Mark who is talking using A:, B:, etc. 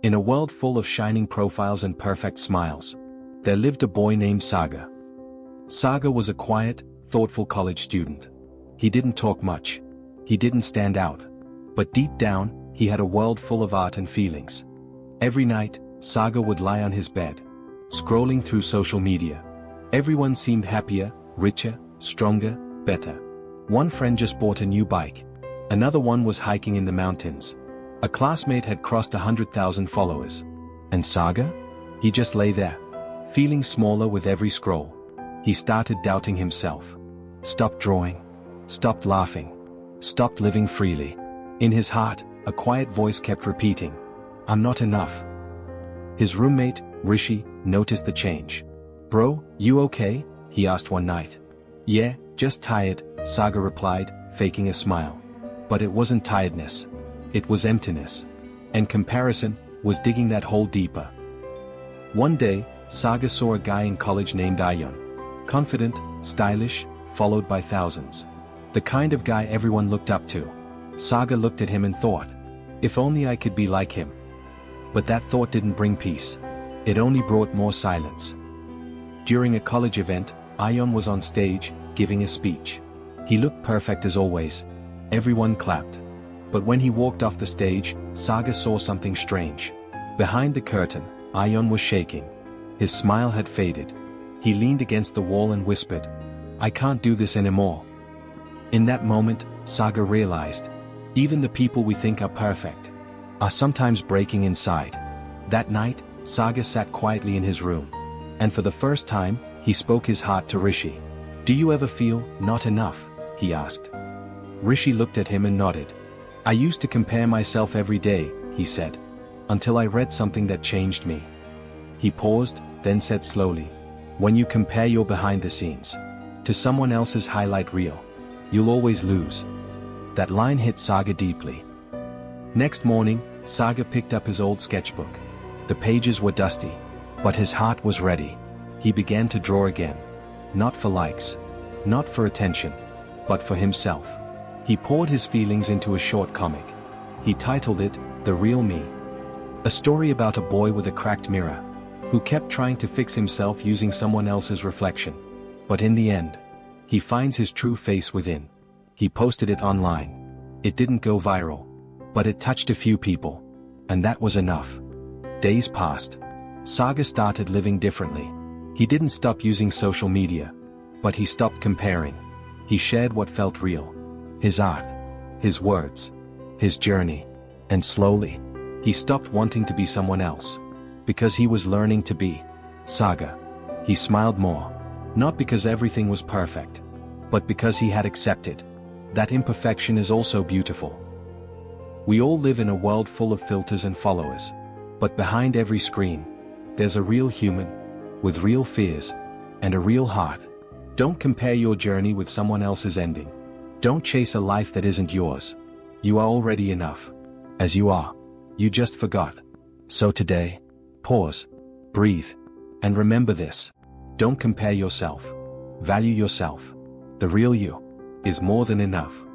A: In a world full of shining profiles and perfect smiles, there lived a boy named Saga. Saga was a quiet, thoughtful college student. He didn't talk much. He didn't stand out. But deep down, he had a world full of art and feelings. Every night, Saga would lie on his bed, scrolling through social media. Everyone seemed happier, richer, stronger, better. One friend just bought a new bike. Another one was hiking in the mountains. A classmate had crossed 100,000 followers. And Saga? He just lay there, feeling smaller with every scroll. He started doubting himself. Stopped drawing. Stopped laughing. Stopped living freely. In his heart, a quiet voice kept repeating, "I'm not enough." His roommate, Rishi, noticed the change. "Bro, you okay?" he asked one night. "Yeah, just tired," Saga replied, faking a smile. But it wasn't tiredness. It was emptiness. And comparison was digging that hole deeper. One day, Saga saw a guy in college named Ayon. Confident, stylish, followed by thousands. The kind of guy everyone looked up to. Saga looked at him and thought, if only I could be like him. But that thought didn't bring peace. It only brought more silence. During a college event, Ayon was on stage, giving a speech. He looked perfect as always. Everyone clapped. But when he walked off the stage, Saga saw something strange. Behind the curtain, Ayon was shaking. His smile had faded. He leaned against the wall and whispered, "I can't do this anymore." In that moment, Saga realized, even the people we think are perfect are sometimes breaking inside. That night, Saga sat quietly in his room. And for the first time, he spoke his heart to Rishi. "Do you ever feel not enough?" he asked. Rishi looked at him and nodded. "I used to compare myself every day," he said, "until I read something that changed me." He paused, then said slowly, "When you compare your behind the scenes to someone else's highlight reel, you'll always lose." That line hit Saga deeply. Next morning, Saga picked up his old sketchbook. The pages were dusty, but his heart was ready. He began to draw again. Not for likes, not for attention, but for himself. He poured his feelings into a short comic. He titled it, "The Real Me." A story about a boy with a cracked mirror, who kept trying to fix himself using someone else's reflection. But in the end, he finds his true face within. He posted it online. It didn't go viral, but it touched a few people. And that was enough. Days passed. Saga started living differently. He didn't stop using social media, but he stopped comparing. He shared what felt real. His art, his words, his journey. And slowly, he stopped wanting to be someone else. Because he was learning to be Saga. He smiled more. Not because everything was perfect, but because he had accepted that imperfection is also beautiful. We all live in a world full of filters and followers. But behind every screen, there's a real human, with real fears, and a real heart. Don't compare your journey with someone else's ending. Don't chase a life that isn't yours. You are already enough. As you are. You just forgot. So today, pause, breathe, and remember this. Don't compare yourself. Value yourself. The real you is more than enough.